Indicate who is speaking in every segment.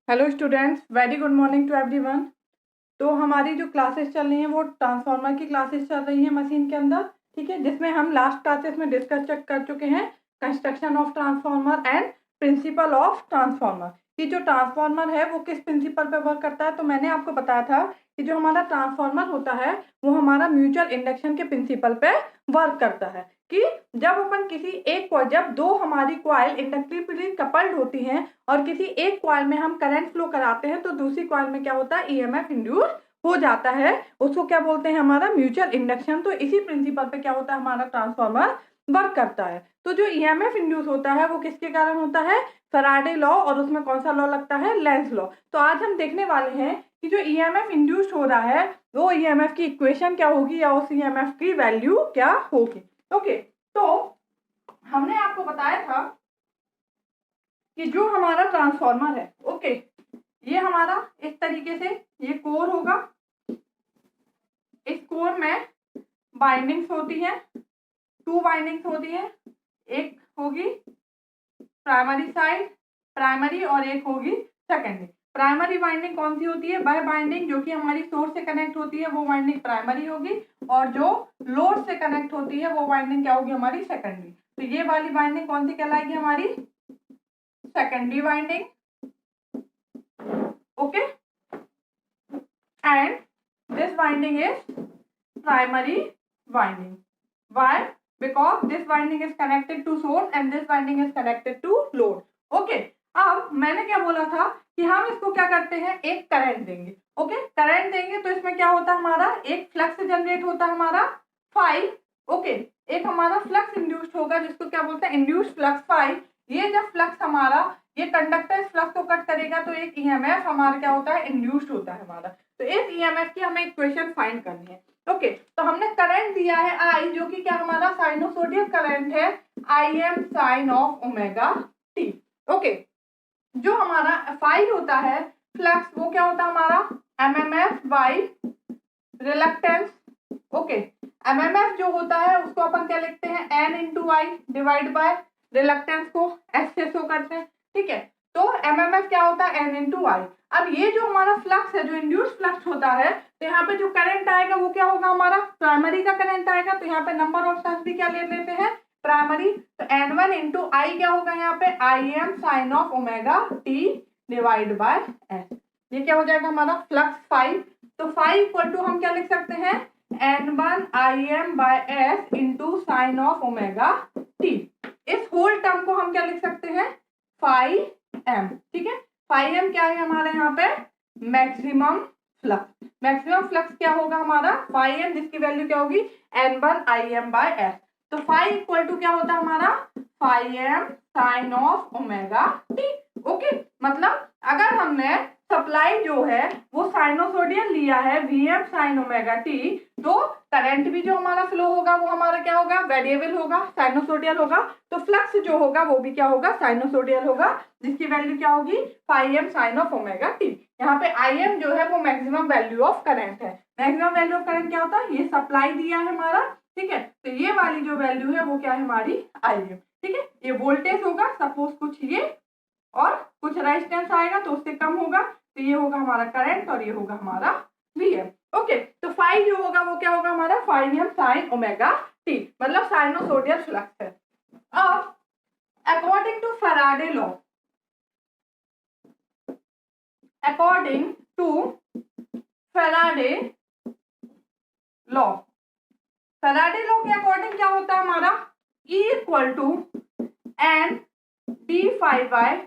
Speaker 1: Hello students, very good morning to everyone. तो हमारी जो क्लासेस चल रही हैं वो ट्रांसफार्मर की क्लासेस चल रही हैं मशीन के अंदर, ठीक है, जिसमें हम लास्ट क्लासेस में डिस्कस कर चुके हैं construction of transformer and principle of transformer कि जो ट्रांसफार्मर है वो किस प्रिंसिपल पे वर्क करता है। तो मैंने आपको बताया था कि जो हमारा ट्रांसफार्मर होता है वो हमारा म्यूचुअल इंडक्शन के प्रिंसिपल पे वर्क करता है कि जब अपन किसी एक कॉइल, जब दो हमारी कॉइल इंडक्टिवली कपल्ड होती हैं और किसी एक कॉइल में हम करंट फ्लो कराते हैं तो दूसरी कॉइल में क्या होता है, ईएमएफ इंड्यूस हो जाता है। उसको क्या बोलते हैं, हमारा म्यूचुअल इंडक्शन। तो इसी प्रिंसिपल पे क्या होता है, हमारा ट्रांसफार्मर वर्क करता है। तो जो ईएमएफ इंड्यूस होता है वो किसके कारण होता है, फैराडे लॉ, और उसमें कौन सा लॉ लगता है, लेंज लॉ। तो आज हम देखने वाले हैं कि जो ईएमएफ इंड्यूस हो रहा है वो ईएमएफ की इक्वेशन क्या होगी या उस ईएमएफ की वैल्यू क्या होगी। ओके, तो हमने आपको बताया था कि जो हमारा ट्रांसफार्मर है, ओके, ये हमारा इस तरीके से ये कोर होगा। इस कोर में बाइंडिंग्स होती हैं, 2 बाइंडिंग्स होती हैं। एक होगी प्राइमरी साइड, प्राइमरी, और एक होगी सेकेंडरी। प्राइमरी बाइंडिंग कौन सी होती है, वह बाइंडिंग जो कि हमारी सोर्स से कनेक्ट होती है वो बाइंडिंग प्राइमरी होगी, और जो लोड से कनेक्ट होती है वो बाइंडिंग क्या होगी, हमारी सेकेंडरी। तो ये वाली बाइंडिंग कौन सी कहलाएगी, हमारी secondary binding. Okay, and this binding is primary winding. Why? Because this winding is connected to source and this winding is connected to load. Okay, अब मैंने क्या बोला था कि हम इसको क्या करते हैं, एक करंट देंगे। ओके, करंट देंगे तो इसमें क्या होता है, हमारा एक फ्लक्स जनरेट होता है हमारा फाई। ओके, एक हमारा फ्लक्स इंड्यूस्ड होगा जिसको क्या बोलते हैं, इंड्यूस्ड फ्लक्स फाई। ये जब फ्लक्स हमारा ये कंडक्टर इस फ्लक्स को कट करेगा तो एक ईएमएफ हमारा क्या होता है, इंड्यूस्ड होता है हमारा। तो इस ईएमएफ की हमें इक्वेशन फाइंड करनी है। ओके, तो हमने करंट दिया है आई, जो कि क्या हमारा साइनोसोडियल करंट है, I m sine of omega T. Okay, जो हमारा फाई होता है फ्लक्स, वो क्या होता है हमारा MMF by reluctance. Okay, MMF जो होता है उसको अपन क्या लिखते हैं, N into I divide by reluctance को एस से शो करते हैं। ठीक है, तो एमएमएफ क्या होता है, एन इंटू आई। अब ये जो हमारा फ्लक्स है, जो इंड्यूस फ्लक्स होता है, तो यहाँ पे जो करंट आएगा वो क्या होगा, हमारा प्राइमरी का करंट आएगा। तो यहाँ पे नंबर ऑफ टर्न्स भी क्या ले लेते हैं, प्राइमरी। तो N1 इंटू आई क्या होगा, यहाँ पे I m sine of omega t divide by S. ये क्या हो जाएगा हमारा फ्लक्स फाइव। तो फाइव इक्वल टू हम क्या लिख सकते हैं, N1 I m by S into sine of omega t. इस होल टर्म को हम क्या लिख सकते हैं, फाइव एम। ठीक है, फाइव एम क्या है हमारे यहाँ पे, मैक्सिमम फ्लक्स। मैक्सिमम फ्लक्स क्या होगा हमारा, फाइव एम, जिसकी वैल्यू क्या होगी, N1 I m by S. तो फाइव इक्वल टू क्या होता है हमारा, phi m sine of omega T. Okay, मतलब अगर हमने सप्लाई जो है वो साइनोसोडियल लिया है वीएम साइन ओमेगा टी, तो करंट भी जो हमारा फ्लो होगा वो हमारा क्या होगा, वेरिएबल होगा, साइनोसोडियल होगा। तो फ्लक्स जो होगा वो भी क्या होगा, साइनोसोडियल होगा, जिसकी वैल्यू क्या होगी, phi m sine of omega t. यहाँ पे आई एम जो है वो मैक्सिमम वैल्यू ऑफ करंट है। मैक्सिमम वैल्यू ऑफ करंट क्या होता है, ये सप्लाई दिया है हमारा। ठीक है, तो ये वाली जो वैल्यू है वो क्या है, हमारी आई एम। ठीक है, ये वोल्टेज होगा, सपोज कुछ ये और कुछ रेजिस्टेंस आएगा तो उससे कम होगा, तो ये होगा हमारा करंट और ये होगा हमारा वीएम। ओके, तो फाइव जो होगा वो क्या होगा हमारा, phi m sine omega t, मतलब साइनोसोडियल फ्लक्स है। अब according to Faraday law, according to Faraday law, Faraday law के अकॉर्डिंग क्या होता है हमारा, E equal to N d phi by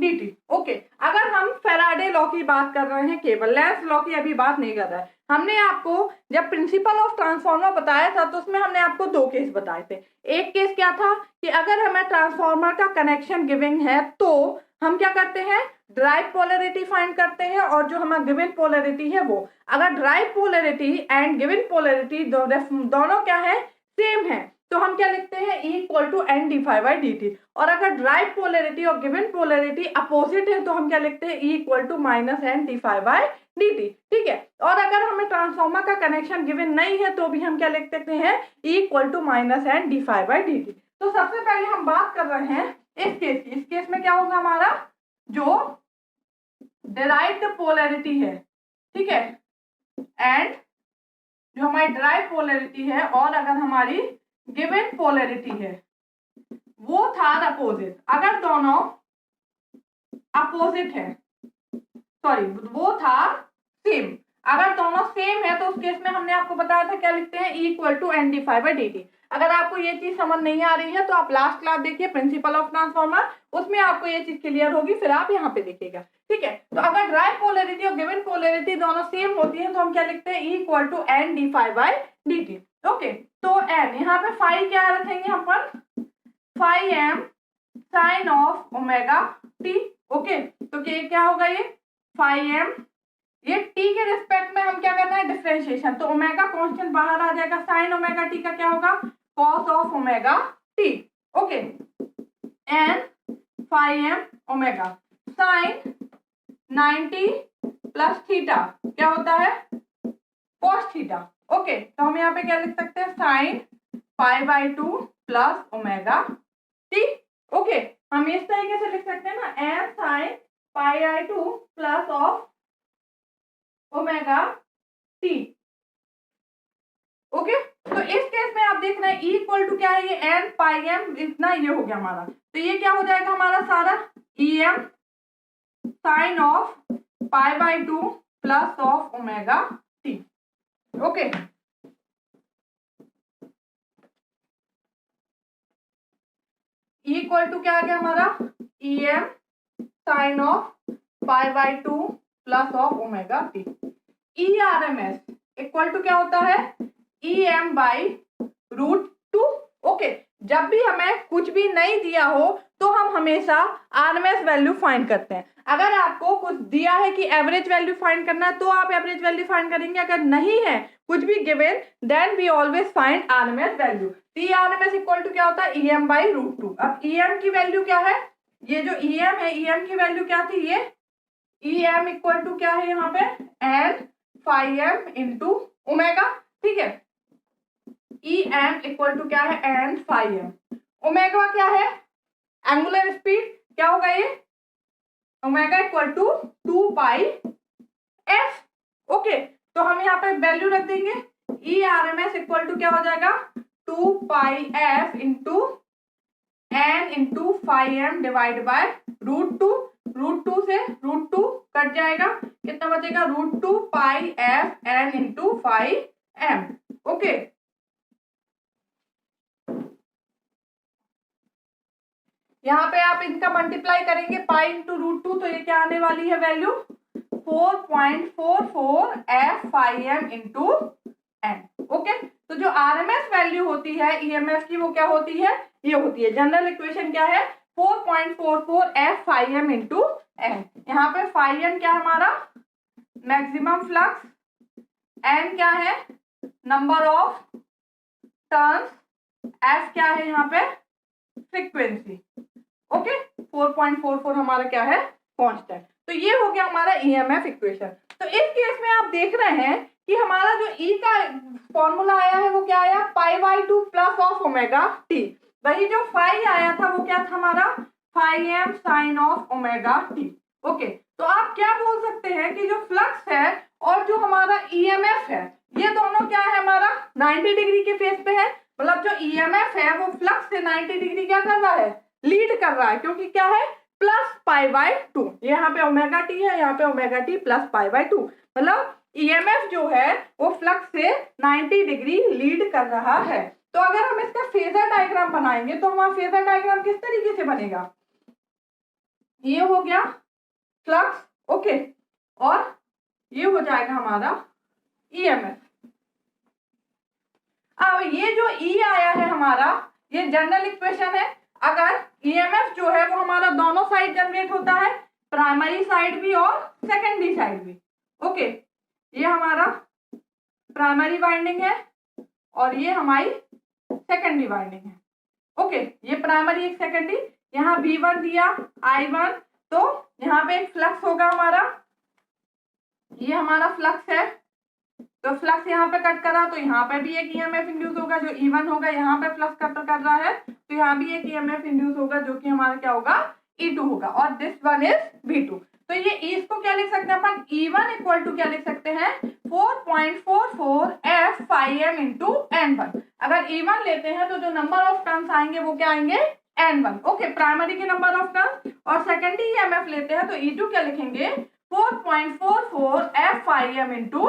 Speaker 1: dt। Okay, अगर हम फैराडे लॉ की बात कर रहे हैं, केवल लेंज लॉ की अभी बात नहीं कर रहा है। हमने आपको जब प्रिंसिपल ऑफ ट्रांसफार्मर बताया था तो उसमें हमने आपको 2 केस बताए थे। एक केस क्या था कि अगर हमें ट्रांसफार्मर का कनेक्शन गिविंग है तो हम क्या करते हैं, ड्राइव पोलैरिटी फाइंड करते हैं, और जो हमारा गिवन पोलैरिटी है वो, अगर derived polarity and given polarity दोनों क्या है, सेम है, तो हम क्या लिखते हैं, E equal to N d phi by D t. और अगर ड्राइव पोलैरिटी और गिवन पोलैरिटी अपोजिट है तो हम क्या लिखते हैं, E equal to minus N d phi by D t. ठीक है, और अगर हमें ट्रांसफार्मर का कनेक्शन गिवन नहीं है तो भी हम क्या लिख सकते हैं, E equal to minus N d phi by D t. तो सबसे पहले हम बात कर रहे हैं इस केस की। इस केस में क्या होगा हमारा, जो डिराइव्ड पोलैरिटी है, ठीक है, एंड जो हमारी डिराइव्ड पोलैरिटी है और अगर हमारी गिवन पोलैरिटी है वो था अपोजिट, अगर दोनों अपोजिट है, सॉरी वो था सेम, अगर दोनों सेम है तो उस केस में हमने आपको बताया था क्या लिखते हैं, E equal to N D phi by D t. अगर आपको ये चीज समझ नहीं आ रही है तो आप लास्ट क्लास देखिए प्रिंसिपल ऑफ ट्रांसफॉर्मर, उसमें आपको ये चीज क्लियर होगी, फिर आप यहाँ पे देखिएगा, ठीक है। तो अगर ड्राइव पोलैरिटी और गिवन पोलैरिटी दोनों सेम होती है तो हम क्या लिखते हैं, E equal to N D phi by D T. Okay, तो एन यहाँ पे फाई क्या रखेंगे हम पर, phi M sine of omega T. Okay, तो ये क्या होगा, ये फाई एम, ये टी के रिस्पेक्ट में हम क्या करना है, डिफरेंशिएशन, तो ओमेगा कांस्टेंट बाहर आ जाएगा, साइन ओमेगा टी का क्या होगा, cos of omega T. Okay, N phi M omega sine 90 plus theta क्या होता है, कॉस थीटा। ओके, तो हम यहाँ पे क्या लिख सकते हैं, sine pi by 2 plus omega T. Okay, हम इस तरीके से लिख सकते हैं ना, N sine pi by 2 plus of omega T. Okay, तो इस केस में आप देख रहे हैं E इक्वल टू क्या है, ये एन पाई एम, इतना ये हो गया हमारा, तो ये क्या हो जाएगा हमारा सारा, E m sine of pi by 2 plus of omega T. Okay, E equal to क्या आ गया हमारा, E m sine of pi by 2 plus of omega t. E R M S equal to क्या होता है, E m by root 2। Okay, जब भी हमें कुछ भी नहीं दिया हो तो हम हमेशा आरएमएस वैल्यू फाइंड करते हैं। अगर आपको कुछ दिया है कि एवरेज वैल्यू फाइंड करना है तो आप एवरेज वैल्यू फाइंड करेंगे, अगर नहीं है कुछ भी given then we always find RMS value. E RMS equal to क्या होता है, ई एम बाई रूट 2। अब ई एम की वैल्यू क्या है, ये जो ई एम है, ई एम की वैल्यू क्या थी, ये ई एम इक्वल टू क्या है यहाँ पे, N phi M into omega, ठीक है। ई एम इक्वल टू क्या है, एन फाई एम, ओमेगा क्या है, एंगुलर स्पीड, क्या होगा ये, omega equal to 2 pi f. Okay, तो हम यहाँ पे वैल्यू रख देंगे, E R M S equal to क्या हो जाएगा, 2 pi f into n into phi m divide by root 2। Root 2 से रूट 2 कट जाएगा, कितना बचेगा, root 2 pi f n into phi m. Okay, यहाँ पे आप इनका मल्टीप्लाई करेंगे पाई इंटू रूट 2, तो ये क्या आने वाली है value, 4.44 F phi M into N. Okay, तो जो आरएमएस वैल्यू होती है ईएमएफ की वो क्या होती है, ये होती है, जनरल इक्वेशन क्या है, 4.44 F phi M into N. यहाँ पे फाई एम क्या हमारा मैक्सिमम फ्लक्स, एन क्या है नंबर ऑफ टर्न्स, एफ क्या है यहाँ पे फ्रीक्वेंसी। ओके, 4.44 हमारा क्या है कांस्टेंट। तो ये हो गया हमारा ईएमएफ इक्वेशन। तो इस केस में आप देख रहे हैं कि हमारा जो ई का फॉर्मूला आया है वो क्या आया, pi by 2 plus of omega t. वही जो फाई आया था वो क्या था हमारा, phi M sine of omega T. Okay, तो आप क्या बोल सकते हैं कि जो फ्लक्स है और जो हमारा ईएमएफ है ये दोनों क्या है हमारा 90 डिग्री के फेज पे है, मतलब जो ईएमएफ है वो फ्लक्स से 90 डिग्री क्या कर रहा है, लीड कर रहा है, क्योंकि क्या है प्लस पाई बाई 2, यहाँ पे ओमेगा टी है, यहाँ पे omega T plus pi by 2, मतलब ईएमएफ जो है वो फ्लक्स से 90 डिग्री लीड कर रहा है। तो अगर हम इसका फेजर डायग्राम बनाएंगे तो हमारा फेजर डायग्राम किस तरीके से बनेगा, ये हो गया फ्लक्स, ओके, और ये हो जाएगा हमारा ईएमएफ। अब ये जो ई आया है हमारा ये जनरल इक्वेशन है। अगर ईएमएफ जो है वो हमारा दोनों साइड जनरेट होता है, प्राइमरी साइड भी और सेकेंडरी साइड भी। ओके, ये हमारा प्राइमरी वाइंडिंग है और ये हमारी सेकेंडरी वाइंडिंग है। ओके, ये प्राइमरी एक सेकेंडरी, यहाँ V1 दिया I1, तो यहाँ पे एक फ्लक्स होगा हमारा, ये हमारा फ्लक्स है, तो फ्लक्स यहाँ पे कट करा तो यहाँ पे भी एक ईएमएफ इंड्यूस होगा, जो E1 होगा यहाँ पे फ्लक्स कट कर रहा है तो यहाँ भी एक ईएमएफ इंड्यूस होगा जो कि हमारा क्या होगा E2 होगा, और दिस वन इज V2। तो तो ये इसको क्या लिख सकते हैं अपन, E1 इक्वल टू क्या लिख सकते हैं 4.44 f phi m into N1। अगर E1 लेते हैं तो जो नंबर ऑफ टर्न्स आएंगे वो क्या आएंगे N1। ओके, प्राइमरी के नंबर ऑफ टर्न्स, और सेकेंडरी EMF लेते हैं तो E2 क्या लिखेंगे 4.44 f phi m into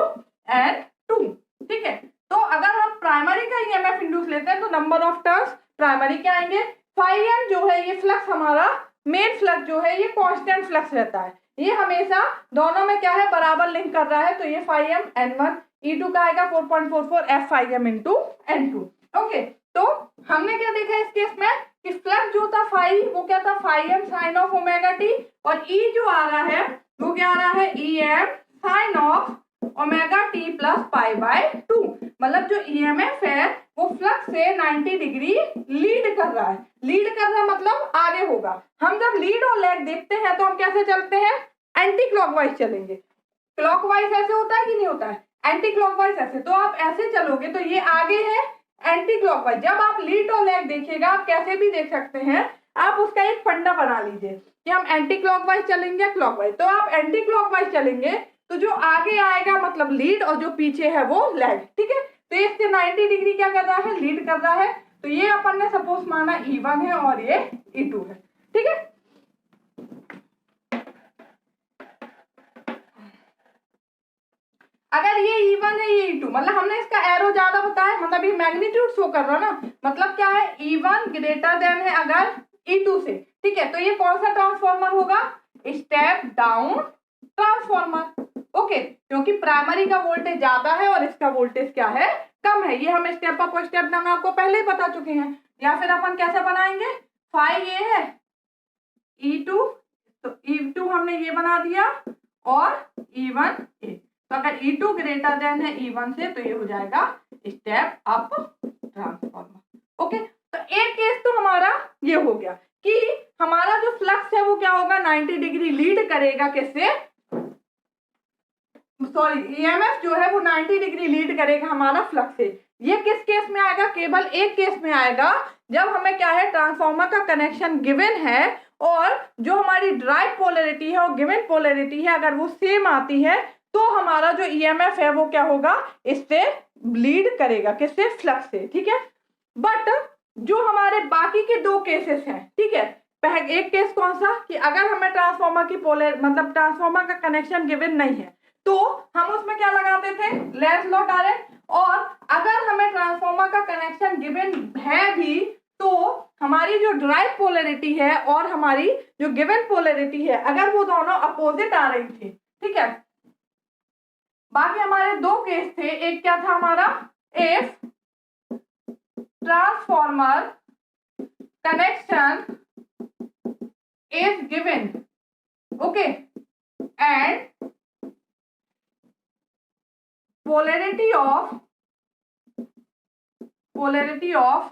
Speaker 1: N2। ठीक है, तो अगर हम प्राइमरी का EMF इंड्यूस लेते हैं तो नंबर ऑफ टर्न्स प्राइमरी के आएंगे। phi m जो है ये फ्लक्स हमारा मेन फ्लक्स जो है ये कांस्टेंट फ्लक्स रहता है, ये हमेशा दोनों में क्या है बराबर लिंक कर रहा है, तो ये phi m N1, E2 का आएगा 4.44 f phi m into N2। Okay, तो हमने क्या देखा इस केस में कि फ्लक्स जो था फाई वो क्या था phi m sin of omega T, और E जो आ रहा है वो क्या आ रहा है EM sin of omega T plus pi by 2। मतलब जो EMF है वो फ्लक्स से 90 डिग्री लीड कर रहा है। लीड कर रहा मतलब आगे होगा। हम जब लीड और लैग देखते हैं तो हम कैसे चलते हैं, एंटी क्लॉकवाइज चलेंगे। क्लॉकवाइज ऐसे होता है कि नहीं होता है, एंटी क्लॉकवाइज ऐसे। तो आप ऐसे चलोगे तो ये आगे है एंटी क्लॉकवाइज। जब आप लीड और लैग देखिएगा आप कैसे भी देख सकते हैं, आप उसका एक फंडा बना लीजिए कि हम एंटी क्लॉकवाइज चलेंगे क्लॉकवाइज। तो आप एंटी क्लॉकवाइज चलेंगे तो जो आगे आएगा मतलब लीड और जो पीछे है वो लैग। ठीक है, तो इससे 90 डिग्री क्या कर रहा है, लीड कर रहा है। तो ये अपन ने सपोज माना E1 है और ये E2 है। ठीक है, अगर ये E1 है ये E2, मतलब हमने इसका एरो ज्यादा बताया, मतलब ये मैग्नीट्यूड शो कर रहा ना, मतलब क्या है E1 ग्रेटर देन है अगर E2 से। ठीक है, तो ये कौन सा ट्रांसफॉर्मर होगा, स्टेप डाउन ट्रांसफॉर्मर। ओके, क्योंकि प्राइमरी का वोल्टेज ज्यादा है और इसका वोल्टेज क्या है कम है। ये हम स्टेप अप और स्टेप डाउन आपको पहले ही बता चुके हैं। या फिर अपन कैसे बनाएंगे, फाई ये है E2, तो E2 हमने ये बना दिया और E1 ए। तो अगर E2 ग्रेटर देन है E1 से तो ये हो जाएगा स्टेप अप ट्रांसफॉर्मर। ओके, तो एक केस तो हमारा ये हो गया कि हमारा जो फ्लक्स है वो क्या होगा 90 डिग्री लीड करेगा किससे, सॉरी EMF जो है वो 90 डिग्री लीड करेगा हमारा फ्लक्स से। ये किस केस में आएगा, केवल एक केस में आएगा जब हमें क्या है ट्रांसफॉर्मर का कनेक्शन गिवन है और जो हमारी ड्राइव पोलैरिटी है और गिवन पोलैरिटी है अगर वो सेम आती है तो हमारा जो EMF है वो क्या होगा, इससे लीड करेगा किससे, फ्लक्स से। ठीक है, बट जो हमारे बाकी के दो केसेस हैं, ठीक है, एक केस कौन सा कि अगर हमें ट्रांसफॉर्मर की मतलब ट्रांसफॉर्मर का कनेक्शन गिवन नहीं है तो हम उसमें क्या लगाते थे, लेंस लॉ डायरेक्ट। और अगर हमें ट्रांसफॉर्मर का कनेक्शन गिवन है भी तो हमारी जो ड्राइव पोलैरिटी है और हमारी जो गिवन पोलैरिटी है अगर वो दोनों अपोजिट आ रही थी, ठीक है। बाकी हमारे दो केस थे, एक क्या था हमारा, if transformer connection is given, okay, and polarity of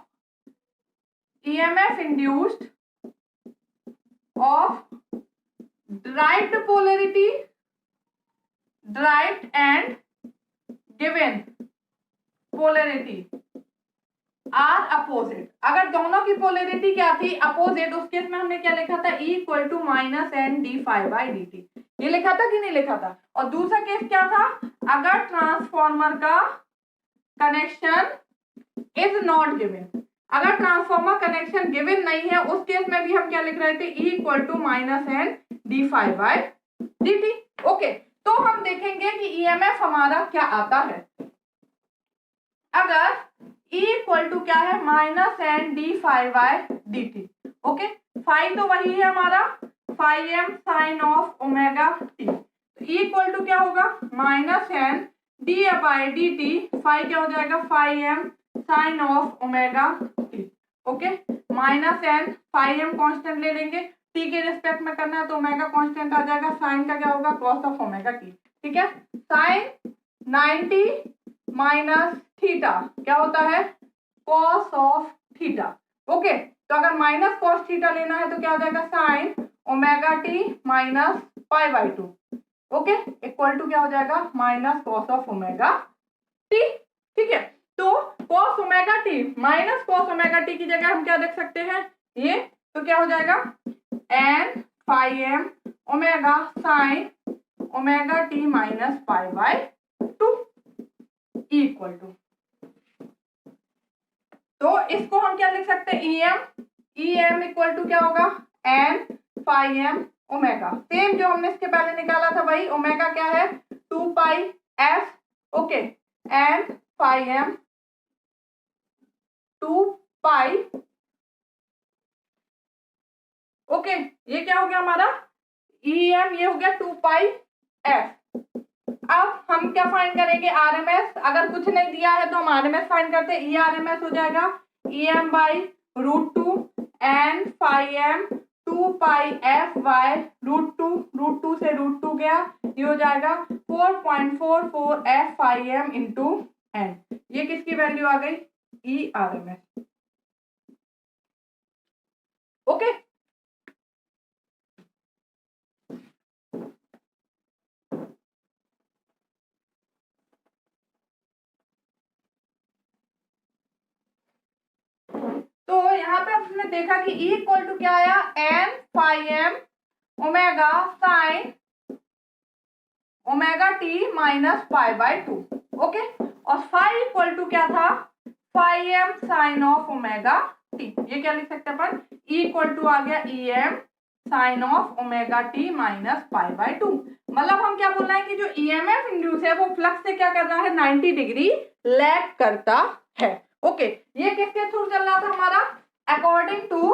Speaker 1: EMF induced of derived polarity, derived and given polarity are opposite. अगर दोनों की पोलैरिटी क्या थी, अपोजिट, उस केस में हमने क्या लिखा था, E equal to minus N D phi by D t. ये लिखा था कि नहीं लिखा था। और दूसरा केस क्या था, अगर ट्रांसफॉर्मर का कनेक्शन इज नॉट गिवन, अगर ट्रांसफॉर्मर कनेक्शन गिवन नहीं है उस केस में भी हम क्या लिख रहे थे, E equal to minus N D phi by D T. Okay, तो हम देखेंगे कि EMF हमारा क्या आता है। अगर E इक्वल टू क्या है, minus N D phi by D T. Okay, phi तो वही है हमारा, phi M sine of omega T. E equal to क्या होगा, minus N D by D T, phi क्या हो जाएगा, phi M sine of omega T. Okay, minus N, phi M constant ले लेंगे, टी के रिस्पेक्ट में करना है तो ओमेगा कॉन्स्टेंट आ जाएगा, साइन का क्या होगा, कॉस ऑफ ओमेगा टी। ठीक है, साइन 90 माइनस थीटा क्या होता है, कॉस ऑफ थीटा। ओके, तो अगर माइनस कॉस थीटा लेना है तो क्या हो जाएगा, sine omega T minus pi by 2। Okay, equal to क्या हो जाएगा, minus cos of omega T. ठीक है, तो cos omega T minus cos omega T की जगह हम क्या देख सकते हैं, ये तो क्या हो जाएगा, N phi M omega sine omega T minus pi by 2 equal to, तो इसको हम क्या लिख सकते हैं, EM इक्वल टू क्या होगा, N phi M omega, same जो हमने इसके पहले निकाला था भाई, ओमेगा क्या है 2 pi f, okay, N phi M 2 pi, okay, ये क्या हो गया हमारा EM, ये हो गया 2 पाई एफ। अब हम क्या फाइंड करेंगे, RMS, अगर कुछ नहीं दिया है तो हम RMS फाइंड करते हैं, RMS हो जाएगा EM by √2 N phi M 2 pi F by √2 से √2 गया, ये हो जाएगा 4.44 F phi M into N, ये किसकी वैल्यू आ गई, ERMS, ओके। तो यहाँ पे हमने देखा कि E इक्वल टू क्या आया, N phi M omega sine omega T minus pi by 2, okay, और फाई इक्वल टू क्या था, phi M sine of omega T, ये क्या लिख सकते हैं अपन, E इक्वल टू आ गया EM sine of omega T minus pi by 2, मतलब हम क्या बोल रहे हैं कि जो EMF इंड्यूस है वो फ्लक्स से क्या कर रहा है, 90 डिग्री लैग करता है, ओके। ये किसके थ्रू चल रहा था हमारा, अकॉर्डिंग टू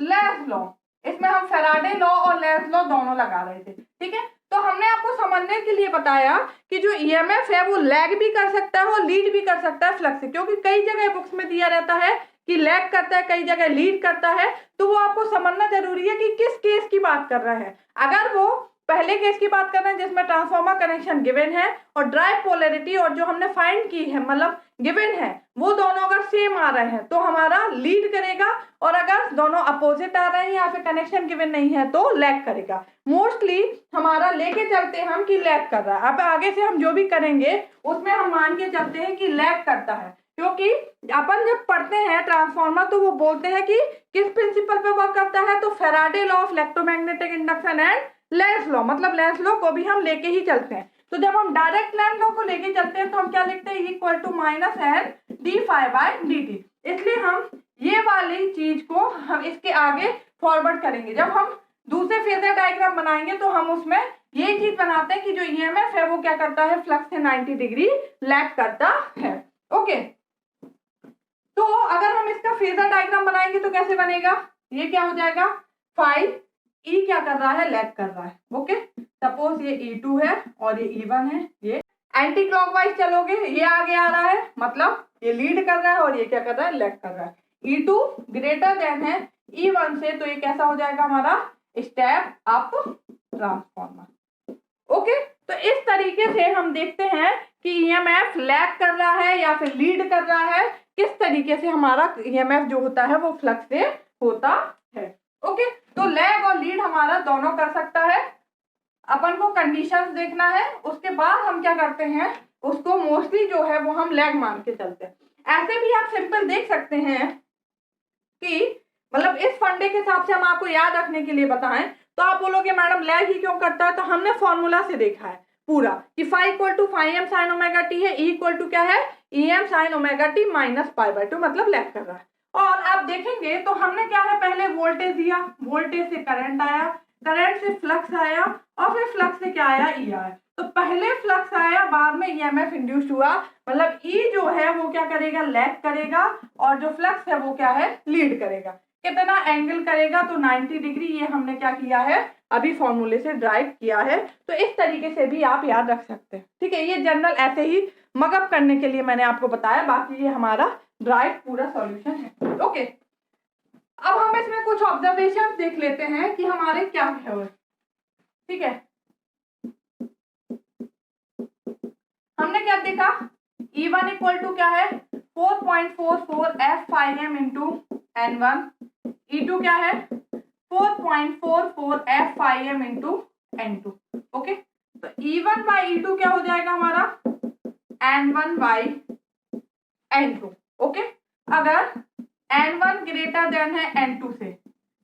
Speaker 1: लेंज लॉ, इसमें हम फैराडे लॉ और लेंज लॉ दोनों लगा रहे थे, ठीक है। तो हमने आपको समझने के लिए बताया कि जो EMF है वो लैग भी कर सकता है और लीड भी कर सकता है फ्लक्स से, क्योंकि कई जगह बुक्स में दिया रहता है कि लैग करता है, कई जगह लीड करता है, तो वो आपको समझना जरूरी है कि किस केस की बात कर रहा है। अगर वो पहले केस की बात कर रहे हैं जिसमें ट्रांसफार्मर कनेक्शन गिवन है और ड्राइव पोलैरिटी और जो हमने फाइंड की है मतलब गिवन है, वो दोनों अगर सेम आ रहे हैं तो हमारा लीड करेगा, और अगर दोनों अपोजिट आ रहे हैं या फिर कनेक्शन गिवन नहीं है तो लैग करेगा। मोस्टली हमारा लेके चलते हैं हम कि लैग कर रहा है, अब आगे से हम जो भी करेंगे उसमें हम मान के चलते हैं कि लैग करता है, क्योंकि अपन जब पढ़ते हैं ट्रांसफार्मर तो वो बोलते हैं कि किस प्रिंसिपल पे वर्क करता है, तो Faraday law of electromagnetic induction and Lenz law, मतलब लेंज लॉ को भी हम लेके ही चलते हैं। तो जब हम डायरेक्ट लेंज लॉ को लेके चलते हैं तो हम क्या लिखते हैं, equal to minus N D phi by D T, इसलिए हम ये वाली चीज को हम इसके आगे फॉरवर्ड करेंगे। जब हम दूसरे फेजर डायग्राम बनाएंगे तो हम उसमें ये चीज बनाते हैं कि जो EMF है वो क्या करता है, फ्लक्स से 90 डिग्री लैग करता है, ओके। तो अगर हम इसका फेजर डायग्राम बनाएंगे तो कैसे बनेगा, ये क्या हो जाएगा, फाई E क्या कर रहा है, लैग कर रहा है, ओके। सपोज ये E2 है और ये E1 है, ये एंटी क्लॉकवाइज चलोगे, ये आगे आ रहा है मतलब ये लीड कर रहा है और ये क्या कर रहा है, लैग कर रहा है। E2 ग्रेटर देन है E1 से, तो ये कैसा हो जाएगा हमारा स्टेप अप ट्रांसफॉर्मर, ओके। तो इस तरीके से हम देखते हैं कि EMF लैग कर रहा है या फिर लीड कर रहा है, किस तरीके से हमारा EMF जो होता है वो फ्लक्स से होता है, ओके। तो लैग और लीड हमारा दोनों कर सकता है, अपन को कंडीशंस देखना है, उसके बाद हम क्या करते हैं उसको मोस्टली जो है वो हम लैग मान के चलते हैं। ऐसे भी आप सिंपल देख सकते हैं कि मतलब इस फंडे के हिसाब से हम आपको याद रखने के लिए बताएं तो आप बोलोगे मैडम लैग ही क्यों करता है, तो हमने फॉर्मूला से देखा है पूरा कि phi equal to phi M sine omega T है, E इक्वल टू क्या है, EM sine omega T minus pi by 2, मतलब लैग कर रहा है। और आप देखेंगे तो हमने क्या है, पहले वोल्टेज दिया, वोल्टेज से करंट आया, करंट से फ्लक्स आया और फिर फ्लक्स से क्या आया, E आया। तो पहले फ्लक्स आया, बाद में EMF इंड्यूस हुआ, मतलब E जो है वो क्या करेगा, लैग करेगा, और जो फ्लक्स है वो क्या है, लीड करेगा। कितना एंगल करेगा, तो 90 डिग्री, ये हमने क्या किया है अभी फॉर्मूले से ड्राइव किया है। तो इस तरीके से भी आप याद रख सकते हैं, ठीक है। ये जनरल ऐसे ही मगअप करने के लिए मैंने आपको बताया, बाकी ये हमारा ड्राइव पूरा सॉल्यूशन है, ओके। अब हम इसमें कुछ ऑब्जर्वेशन देख लेते हैं कि हमारे क्या है, ठीक है। हमने क्या देखा, E1 इक्वल टू क्या है 4.44 F phi M into N1, E2 क्या है 4.44 F phi M into N2, okay. तो E1 बाई E2 क्या हो जाएगा हमारा N1 बाई N2, ओके। अगर N1 ग्रेटर देन है N2 से,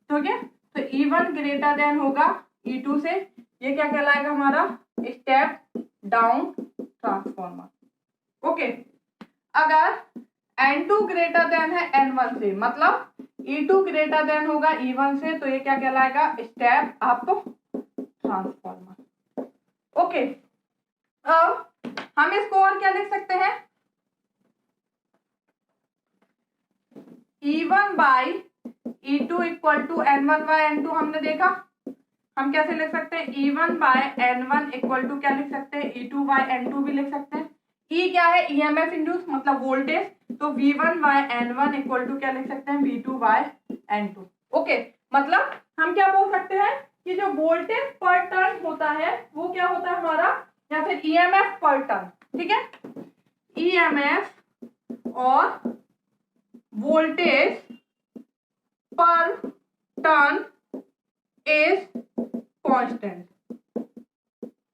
Speaker 1: ठीक है, तो E1 ग्रेटर देन होगा E2 से, ये क्या कहलाएगा हमारा स्टेप डाउन ट्रांसफॉर्मर। ओके, अगर N2 ग्रेटर देन है N1 से, मतलब E2 ग्रेटर देन होगा E1 से, तो ये क्या कहलाएगा स्टेप अप ट्रांसफॉर्मर। ओके, अब हम इसको और क्या लिख सकते हैं, E1 by E2 equal to N1 bye N2। हमने देखा हम कैसे लिख सकते हैं, E1 bye N1 equal to क्या लिख सकते हैं, E2 बाय N2 भी लिख सकते हैं। E क्या है, EMF इंड्यूस मतलब वोल्टेज, तो V1 bye N1 equal to क्या लिख सकते हैं, V2 बाय N2। ओके, मतलब हम क्या बोल सकते हैं कि जो वोल्टेज पर टर्न होता है वो क्या होता है हमारा, या फिर EMF पर टर्न, ठीक है, EMF और वोल्टेज पर टर्न इज कांस्टेंट।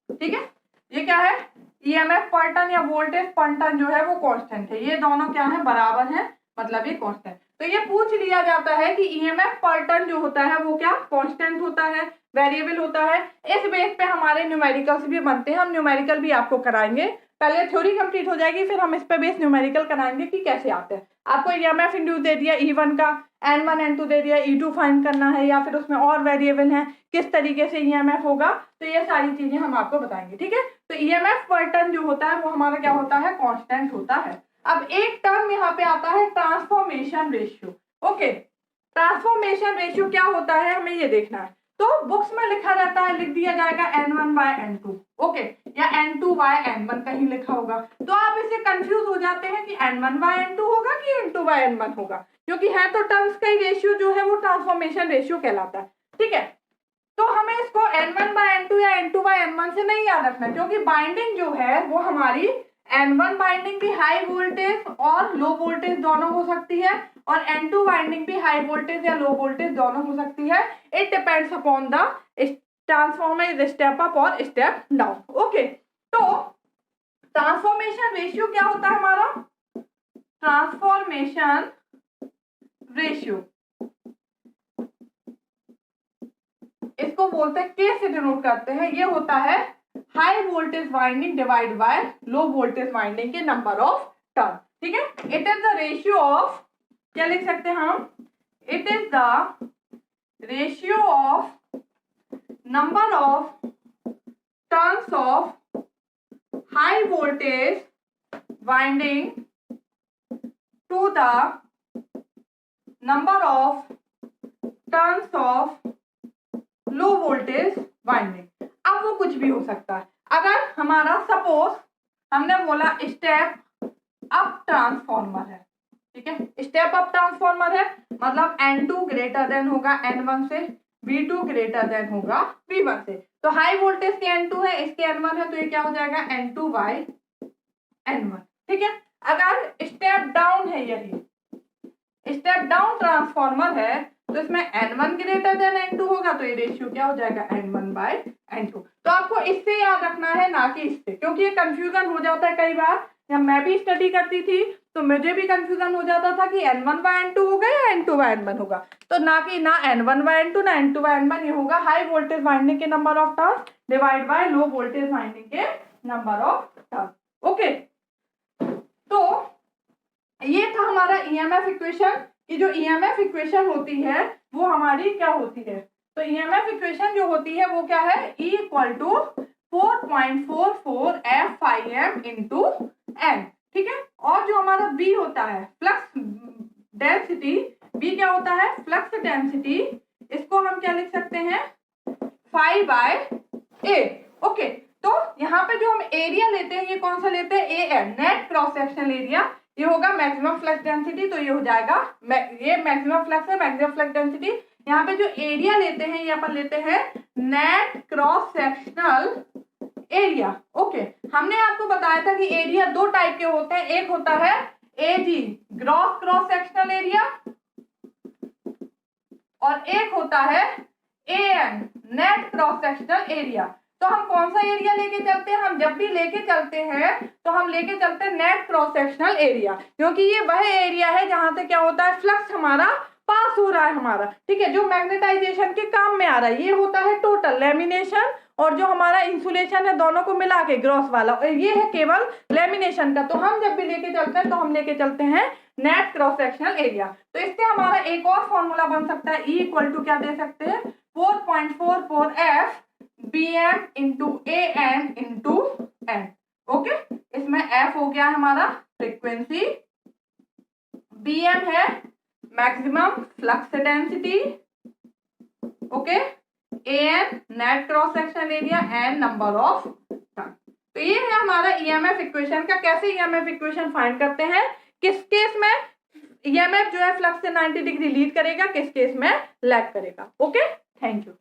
Speaker 1: ठीक है, ये क्या है, EMF पर टर्न या वोल्टेज पर टर्न जो है वो कांस्टेंट है, ये दोनों क्या है, बराबर है, मतलब ये कांस्टेंट। तो ये पूछ लिया जाता है कि EMF पर टर्न जो होता है वो क्या कांस्टेंट होता है, वेरिएबल होता है। इस बेस पे हमारे न्यूमेरिकल्स भी बनते हैं, हम न्यूमेरिकल भी आपको कराएंगे, पहले थ्योरी कंप्लीट हो जाएगी फिर हम इस पे बेस न्यूमेरिकल कराएंगे कि कैसे आते हैं। आपको EMF इंड्यूस दे दिया E1 का, N1 N2 दे दिया, E2 फाइंड करना है, या फिर उसमें और वेरिएबल हैं, किस तरीके से EMF होगा, तो ये सारी चीजें हम आपको बताएंगे। ठीक है, तो EMF पर टर्न जो होता है वो हमारा क्या होता है, कांस्टेंट होता है। अब एक टर्म यहाँ पे आता है transformation ratio. Okay, transformation ratio क्या होता है हमें ये देखना है। तो बुक्स में लिखा रहता है, लिख दिया जाएगा N1 बाय N2, ओके, या N2 बाय N1 कहीं लिखा होगा, तो आप इससे कंफ्यूज हो जाते हैं कि N1 बाय N2 होगा कि N2 बाय N1 होगा, क्योंकि है तो टर्म्स का ही रेशियो जो है वो ट्रांसफॉर्मेशन रेशियो कहलाता है। ठीक है, तो हमें इसको N1 बाय N2 या N2 बाय N1 से नहीं याद रखना, क्योंकि बाइंडिंग जो है वो हमारी N1 बाइंडिंग भी हाई वोल्टेज और लो वोल्टेज दोनों हो सकती है, और N2 बाइंडिंग भी हाई वोल्टेज या लो वोल्टेज दोनों हो सकती है। It depends upon the transformer step up और स्टेप डाउन। ओके, तो ट्रांसफॉर्मेशन रेशियो क्या होता है हमारा, ट्रांसफॉर्मेशन रेशियो इसको बोलते हैं, के से डिनोट करते हैं, ये होता है high voltage winding divide by low voltage winding के नंबर ऑफ टर्न। ठीक है, it is the ratio of, क्या लिख सकते हैं हम, it is the ratio of number of turns of high voltage winding to the number of turns of low voltage winding. अब वो कुछ भी हो सकता है, अगर हमारा सपोज हमने बोला स्टेप अप ट्रांसफॉर्मर है, ठीक है, स्टेप अप ट्रांसफॉर्मर है, मतलब N2 ग्रेटर देन होगा N1 से, V2 ग्रेटर देन होगा V1 से, तो हाई वोल्टेज के N2 है, इसके N1 है, तो ये क्या हो जाएगा N2 बाय N1। ठीक है, अगर स्टेप डाउन है, यही स्टेप डाउन ट्रांसफॉर्मर है, तो इसमें N1 ग्रेटर देन N2 होगा, तो ये रेशियो क्या हो जाएगा N1 बाय N2। तो आपको इससे याद रखना है, ना कि इससे, क्योंकि ये कंफ्यूजन हो जाता है कई बार। जब मैं भी स्टडी करती थी तो मुझे भी कंफ्यूजन हो जाता था कि N1 बाय N2 होगा या N2 बाय N1 होगा, तो ना कि ना N1 बाय N2 ना N2 बाय N1, ये होगा हाई वोल्टेज वाइंडिंग के number of turn divide by low voltage winding के नंबर ऑफ टर्न। ओके, तो ये था हमारा EMF इक्वेशन की। जो EMF इक्वेशन होती है वो हमारी क्या होती है, तो EMF इक्वेशन जो होती है वो क्या है, E equal to 4.44 F∅m into N। ठीक है, और जो हमारा B होता है फ्लक्स डेंसिटी, B क्या होता है, फ्लक्स डेंसिटी, इसको हम क्या लिख सकते हैं, फाई बाय A। ओके, तो यहाँ पे जो हम एरिया लेते हैं ये कौन सा लेते हैं, AN, net cross sectional area, ये होगा मैक्सिमम फ्लक्स डेंसिटी, तो ये हो जाएगा, ये मैक्सिमम फ्लक्स है, मैक्सिमम फ्लक्स डेंसिटी। यहाँ पे जो एरिया लेते हैं ये अपन लेते हैं net cross sectional area. Okay, हमने आपको बताया था कि एरिया दो टाइप के होते हैं, एक होता है AG gross cross sectional area, और एक होता है AN net cross sectional area. तो हम कौन सा एरिया लेके चलते हैं, हम जब भी लेके चलते हैं तो हम लेके चलते हैं नेट क्रॉस सेक्शनल एरिया, क्योंकि ये वह एरिया है जहां से क्या होता है, फ्लक्स हमारा पास हो रहा है हमारा, ठीक है, जो मैग्नेटाइजेशन के काम में आ रहा है। ये होता है टोटल लेमिनेशन और जो हमारा इंसुलेशन है, दोनों को मिला के ग्रॉस वाला, और ये है केवल लेमिनेशन का। तो हम जब भी लेके चलते हैं तो हम लेके चलते हैं नेट क्रॉस सेक्शनल एरिया। तो इससे हमारा एक और फॉर्मूला बन सकता है, E इक्वल टू क्या दे सकते हैं, 4.44F BM into AN into N। Okay, इसमें F हो गया हमारा फ्रीक्वेंसी, BM है maximum flux density, okay, AN net cross sectional area, N number of turn. तो ये है हमारा EMF इक्वेशन का। कैसे EMF इक्वेशन फाइंड करते हैं, किस केस में EMF जो है फ्लक्स से 90 डिग्री लीड करेगा, किस केस में लैग करेगा। Okay, thank you.